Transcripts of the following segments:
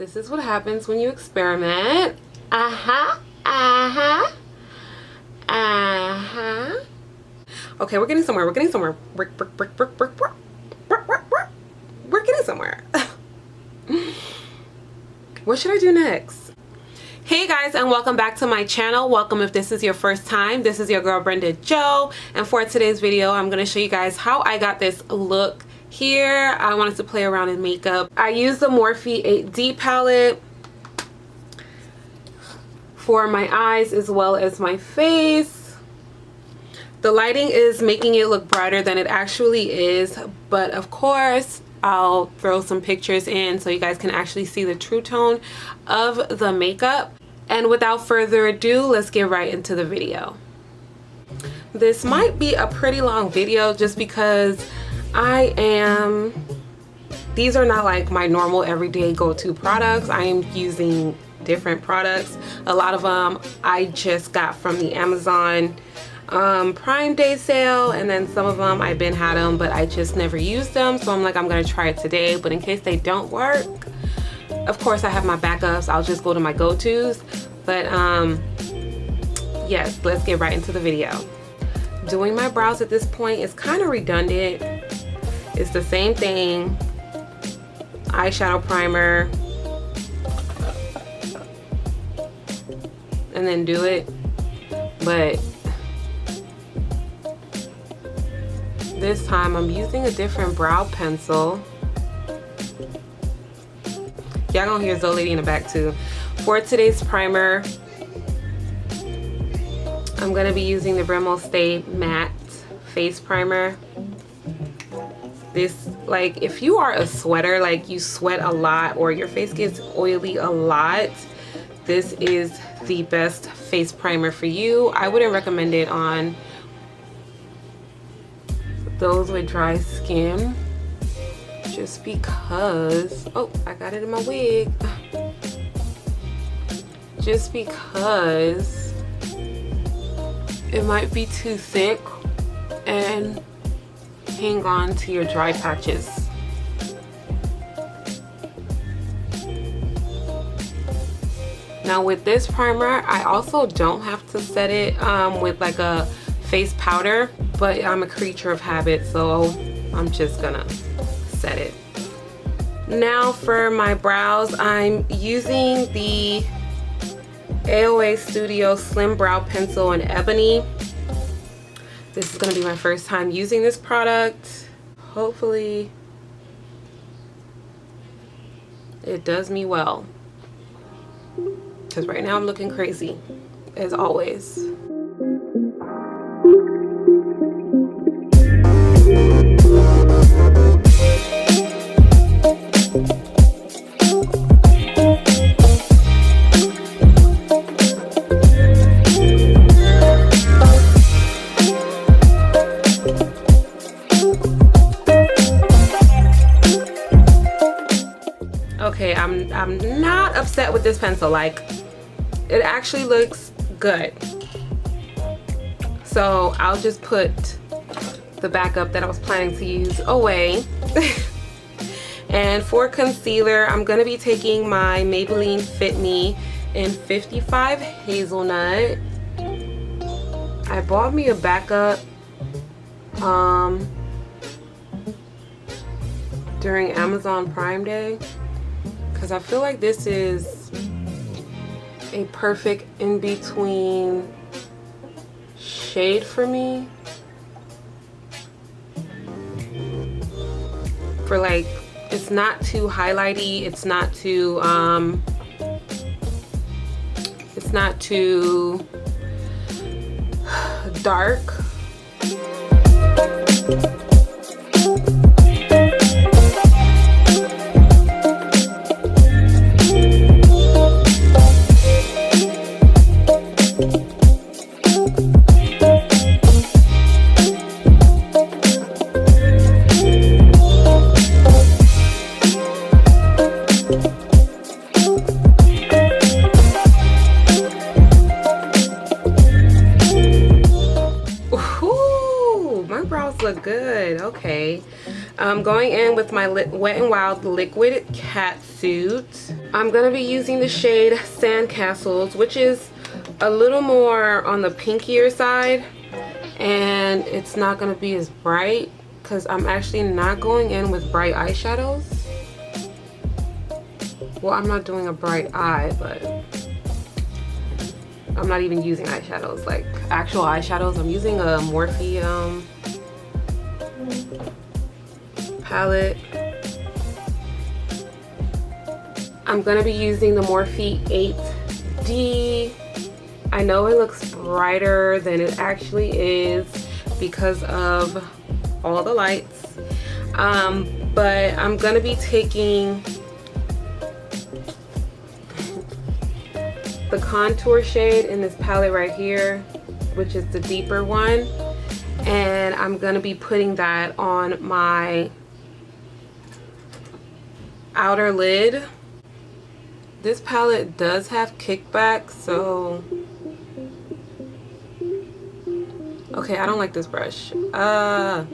This is what happens when you experiment. Okay, we're getting somewhere. We're getting somewhere. We're getting somewhere. What should I do next? Hey guys, and welcome back to my channel. Welcome if this is your first time. This is your girl Brenda Joe, and for today's video I'm going to show you guys how I got this look here. I wanted to play around in makeup. I used the Morphe 8D palette for my eyes as well as my face. The lighting is making it look brighter than it actually is, but of course I'll throw some pictures in so you guys can actually see the true tone of the makeup. And without further ado, let's get right into the video. This might be a pretty long video just because these are not like my normal everyday go-to products. I am using different products. A lot of them I just got from the Amazon Prime Day sale, and then some of them I've been had them but I just never used them, so I'm like, I'm gonna try it today. But in case they don't work, of course I have my backups. I'll just go to my go-tos. But yes, let's get right into the video. Doing my brows at this point is kind of redundant. It's the same thing. Eyeshadow primer and then do it, but this time I'm using a different brow pencil. Y'all gonna hear Zoe Lady in the back too. For today's primer, I'm gonna be using the Rimmel Stay Matte Face Primer. This, like, if you are a sweater, like you sweat a lot or your face gets oily a lot, this is the best face primer for you. I wouldn't recommend it on those with dry skin just because, oh, I got it in my wig, just because it might be too thick and hang on to your dry patches. Now with this primer, I also don't have to set it with like a face powder, but I'm a creature of habit, so I'm just gonna set it. Now for my brows, I'm using the AOA Studio Slim Brow Pencil in Ebony. This is gonna be my first time using this product. Hopefully it does me well, because right now I'm looking crazy as always. Okay, I'm not upset with this pencil. Like, it actually looks good. So I'll just put the backup that I was planning to use away. And for concealer, I'm gonna be taking my Maybelline Fit Me in 55 Hazelnut. I bought me a backup during Amazon Prime Day because I feel like this is a perfect in-between shade for me. For like, it's not too highlighty, it's not too dark. Look good. Okay, I'm going in with my Wet n Wild Liquid Catsuit. I'm going to be using the shade Sandcastles, which is a little more on the pinkier side. And it's not going to be as bright because I'm actually not going in with bright eyeshadows. Well, I'm not doing a bright eye, but I'm not even using eyeshadows, like actual eyeshadows. I'm using a Morphe palette. I'm gonna be using the Morphe 8D. I know it looks brighter than it actually is because of all the lights, but I'm gonna be taking the contour shade in this palette right here, which is the deeper one, and I'm gonna be putting that on my outer lid. This palette does have kickback, so okay, I don't like this brush. I'm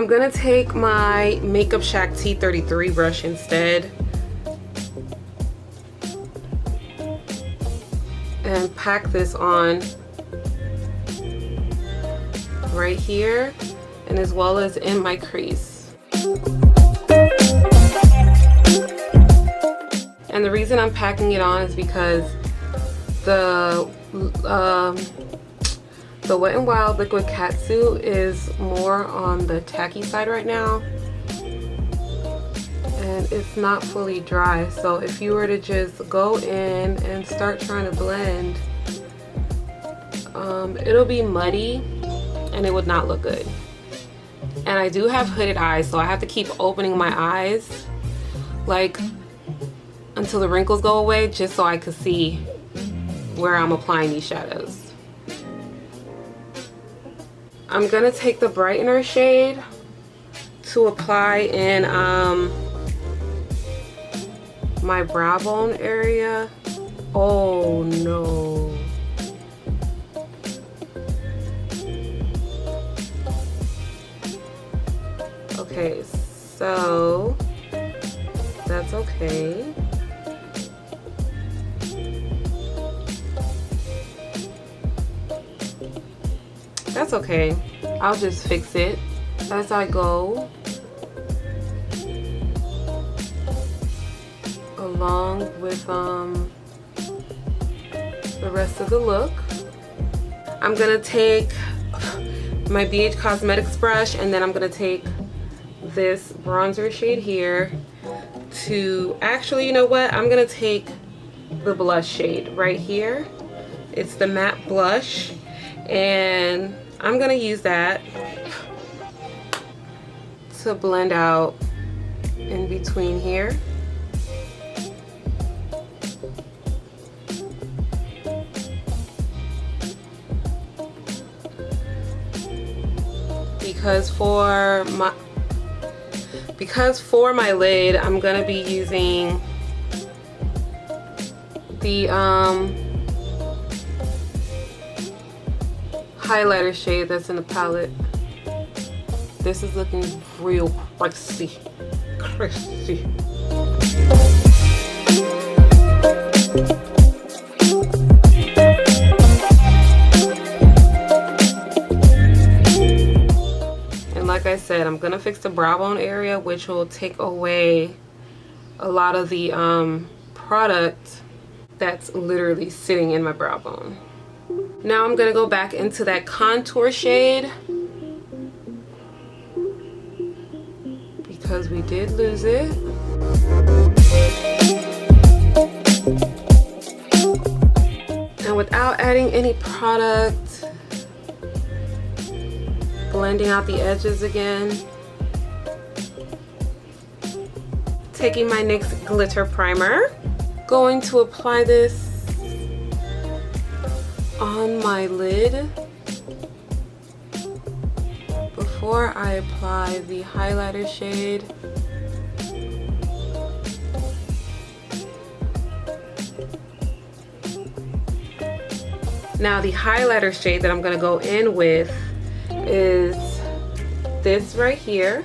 gonna take my Makeup Shack T33 brush instead and pack this on right here, and as well as in my crease. And the reason I'm packing it on is because the Wet n Wild Liquid Catsuit is more on the tacky side right now, and it's not fully dry. So if you were to just go in and start trying to blend, it'll be muddy and it would not look good. And I do have hooded eyes, so I have to keep opening my eyes like until the wrinkles go away, just so I can see where I'm applying these shadows. I'm gonna take the brightener shade to apply in my brow bone area. Oh no. Okay, so that's okay. That's okay. I'll just fix it as I go along with the rest of the look. I'm gonna take my BH Cosmetics brush, and then I'm gonna take this bronzer shade here to, actually, you know what? I'm gonna take the blush shade right here. It's the matte blush, and I'm gonna use that to blend out in between here. Because for my lid, I'm gonna be using the highlighter shade that's in the palette. This is looking real crispy. And like I said, I'm gonna fix the brow bone area, which will take away a lot of the product that's literally sitting in my brow bone. Now I'm gonna go back into that contour shade because we did lose it. And without adding any product, blending out the edges again. Taking my NYX glitter primer, going to apply this on my lid before I apply the highlighter shade. Now the highlighter shade that I'm going to go in with is this right here.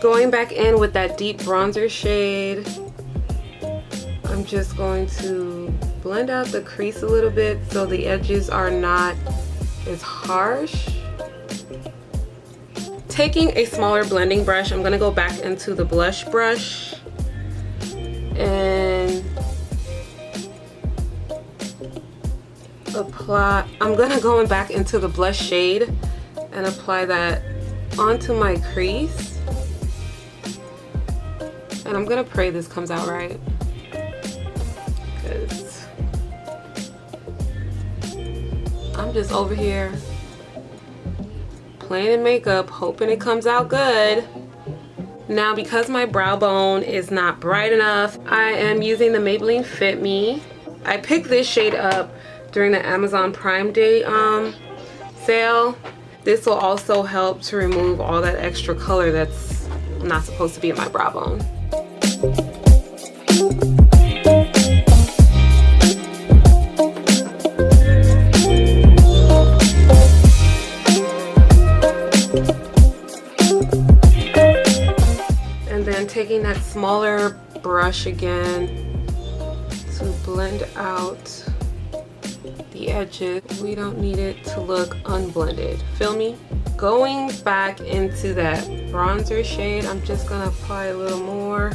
Going back in with that deep bronzer shade, I'm just going to blend out the crease a little bit so the edges are not as harsh. Taking a smaller blending brush, I'm gonna go back into the blush brush and apply, I'm gonna go back into the blush shade and apply that onto my crease. And I'm gonna pray this comes out right, because I'm just over here playing in makeup, hoping it comes out good. Now, because my brow bone is not bright enough, I am using the Maybelline Fit Me. I picked this shade up during the Amazon Prime Day sale. This will also help to remove all that extra color that's not supposed to be in my brow bone. And then taking that smaller brush again to blend out the edges. We don't need it to look unblended. Feel me? Going back into that bronzer shade, I'm just gonna apply a little more.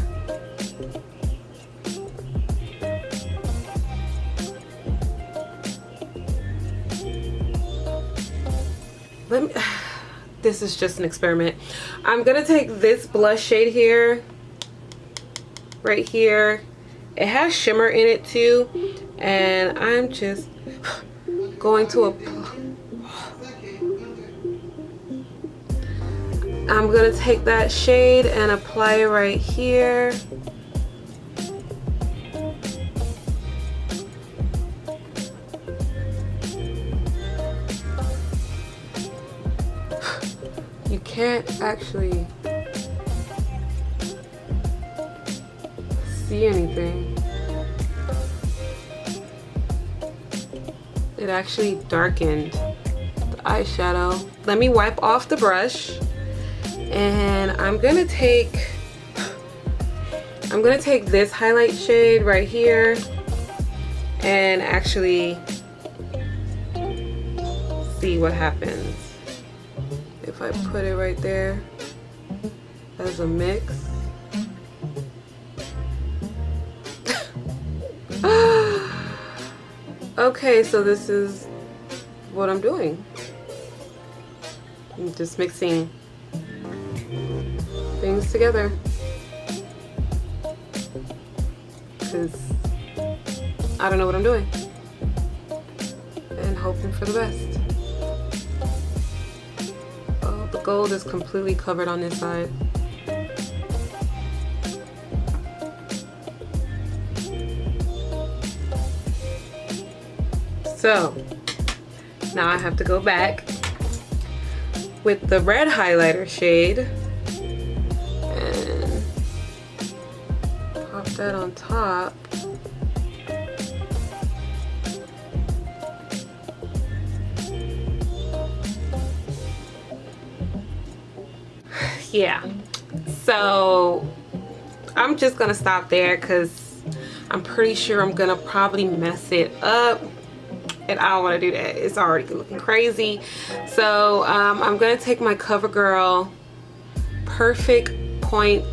This is just an experiment. I'm gonna take this blush shade here, right here. It has shimmer in it too, and I'm just going to I'm gonna take that shade and apply it right here. You can't actually see anything. It actually darkened the eyeshadow. Let me wipe off the brush, and I'm gonna take this highlight shade right here and actually see what happens if I put it right there as a mix. Okay, so this is what I'm doing. I'm just mixing things together because I don't know what I'm doing, and hoping for the best. Oh, the gold is completely covered on this side. So now I have to go back with the red highlighter shade and pop that on top. Yeah, so I'm just gonna stop there because I'm pretty sure I'm gonna probably mess it up. And I don't want to do that. It's already looking crazy. So I'm going to take my CoverGirl Perfect Point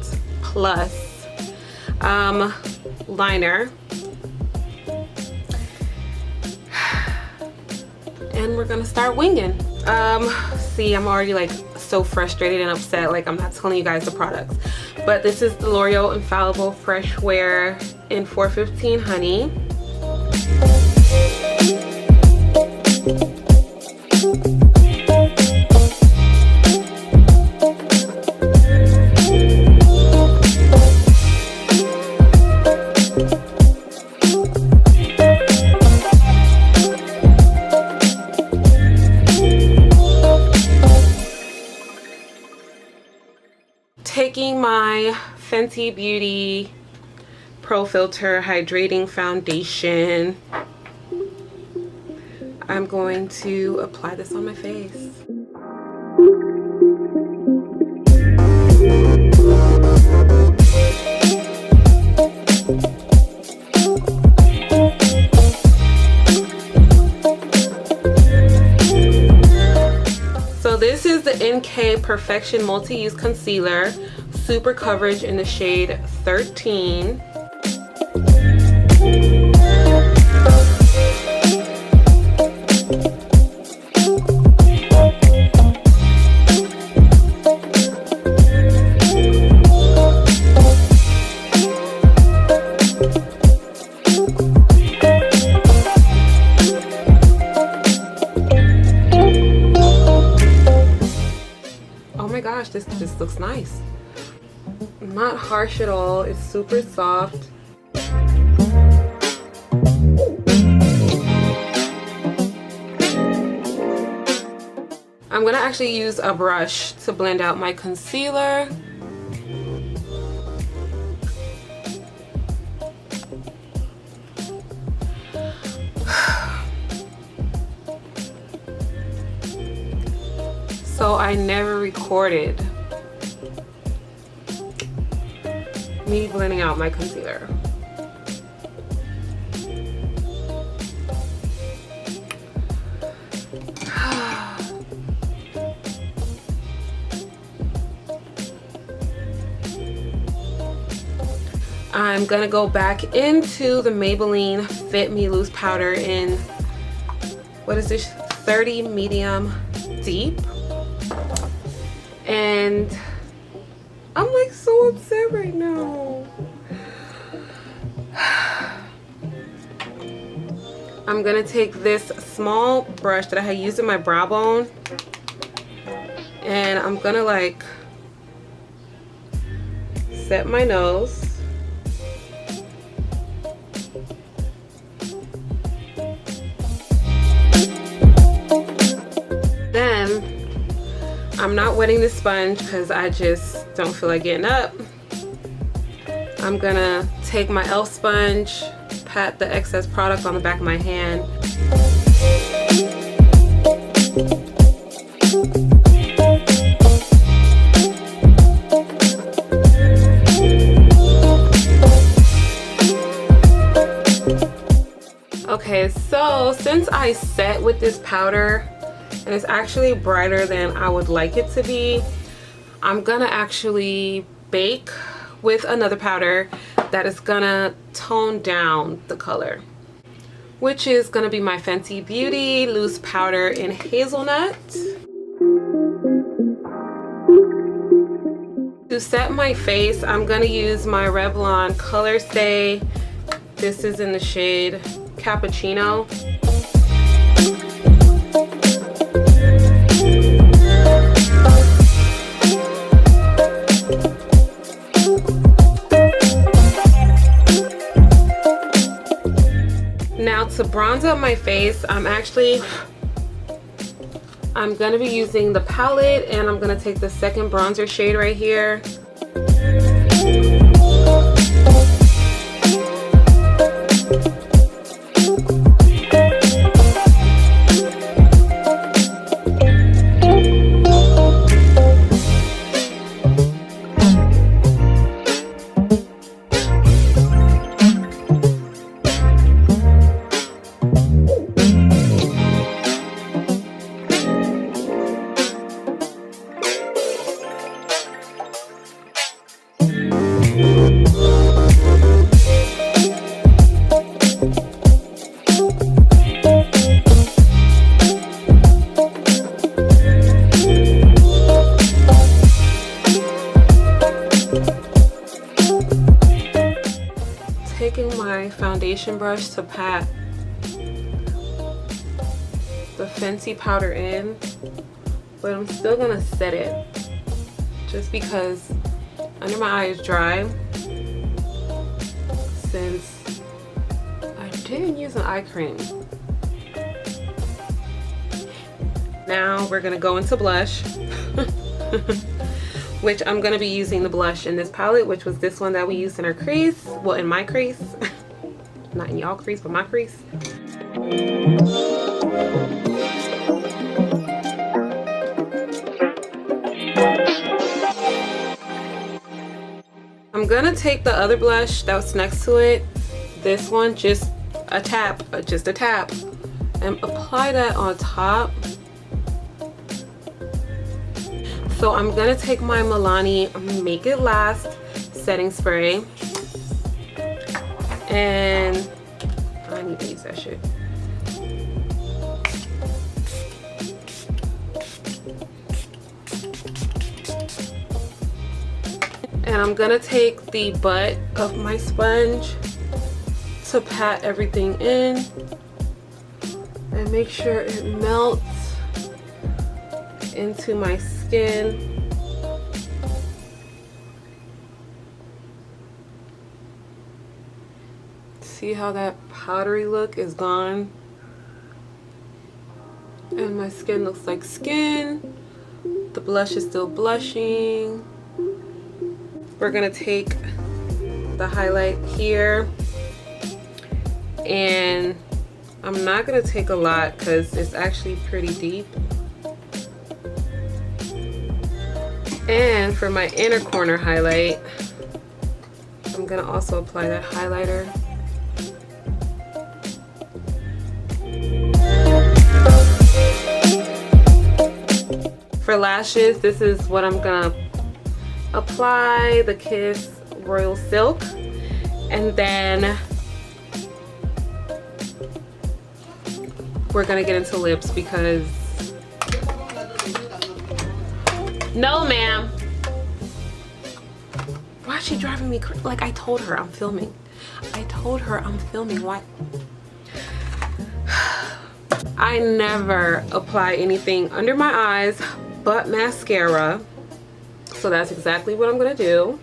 Plus liner. And we're going to start winging. See, I'm already like so frustrated and upset. Like, I'm not telling you guys the products. But this is the L'Oreal Infallible Fresh Wear in 415 Honey. Taking my Fenty Beauty Pro Filter Hydrating Foundation, I'm going to apply this on my face. Perfection Multi-Use Concealer, Super Coverage in the shade 13. This looks nice. Not harsh at all. It's super soft. I'm gonna actually use a brush to blend out my concealer. So I never recorded me blending out my concealer. I'm gonna go back into the Maybelline Fit Me Loose Powder in, what is this, 30 Medium Deep. And I'm like so upset right now. I'm gonna take this small brush that I had used in my brow bone, and I'm gonna like set my nose. Then I'm not wetting the sponge because I just don't feel like getting up. I'm gonna take my e.l.f. sponge, pat the excess product on the back of my hand. Okay, so since I set with this powder, and it's actually brighter than I would like it to be, I'm gonna actually bake with another powder that is gonna tone down the color, which is gonna be my Fenty Beauty Loose Powder in Hazelnut. To set my face, I'm gonna use my Revlon Color Stay. This is in the shade Cappuccino. Now to bronze up my face, I'm gonna be using the palette, and I'm gonna take the second bronzer shade right here. Taking my foundation brush to pat the Fenty powder in, but I'm still gonna set it just because under my eye is dry, since I didn't use an eye cream. Now we're gonna go into blush. Which I'm gonna be using the blush in this palette, which was this one that we used in our crease. Well, in my crease. Not in y'all crease, but my crease. I'm gonna take the other blush that's next to it. This one, just a tap, and apply that on top. So I'm gonna take my Milani Make It Last setting spray, and I need to use that shit. And I'm gonna take the butt of my sponge to pat everything in and make sure it melts into my skin. See how that powdery look is gone? And my skin looks like skin. The blush is still blushing. We're gonna take the highlight here, and I'm not gonna take a lot because it's actually pretty deep. And for my inner corner highlight, I'm gonna also apply that highlighter. For lashes, this is what I'm gonna apply, the Kiss Royal Silk. And then we're gonna get into lips because no ma'am, why is she driving me crazy? Like, I told her I'm filming. Why? I never apply anything under my eyes but mascara. So that's exactly what I'm gonna do,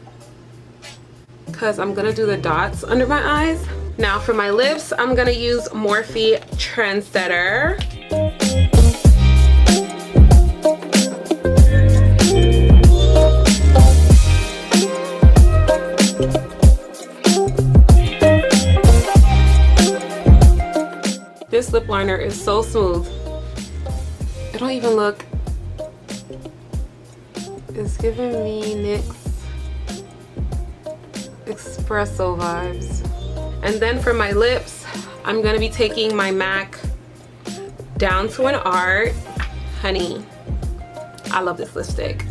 because I'm gonna do the dots under my eyes. Now for my lips, I'm gonna use Morphe Trendsetter. This lip liner is so smooth. It don't even look, it's giving me NYX espresso vibes. And then for my lips, I'm gonna be taking my MAC Down to an Art. Honey, I love this lipstick.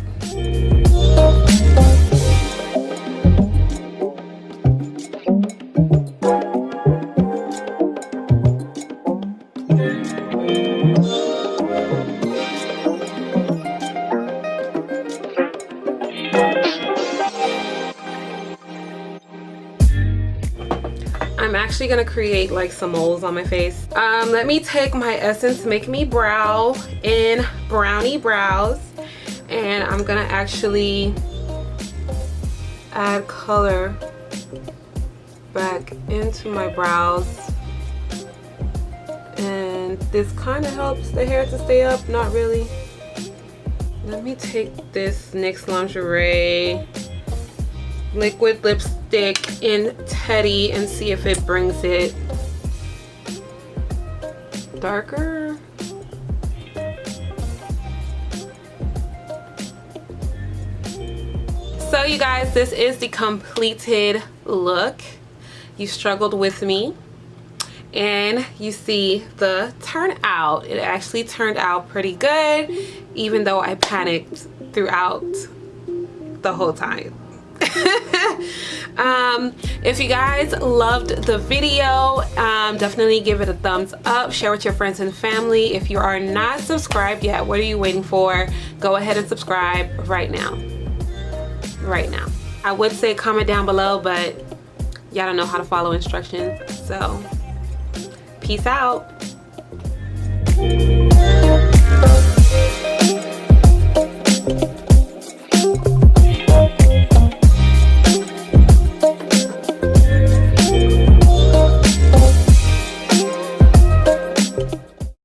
I'm actually gonna create like some moles on my face. Let me take my Essence Make Me Brow in Brownie Brows, and I'm gonna actually add color back into my brows. And this kind of helps the hair to stay up, not really. Let me take this NYX Lingerie liquid lipstick in Teddy and see if it brings it darker. So you guys, this is the completed look. You struggled with me and you see the turnout. It actually turned out pretty good, even though I panicked throughout the whole time. If you guys loved the video, definitely give it a thumbs up, share with your friends and family. If you are not subscribed yet, what are you waiting for? Go ahead and subscribe right now. I would say comment down below, but y'all don't know how to follow instructions, so peace out.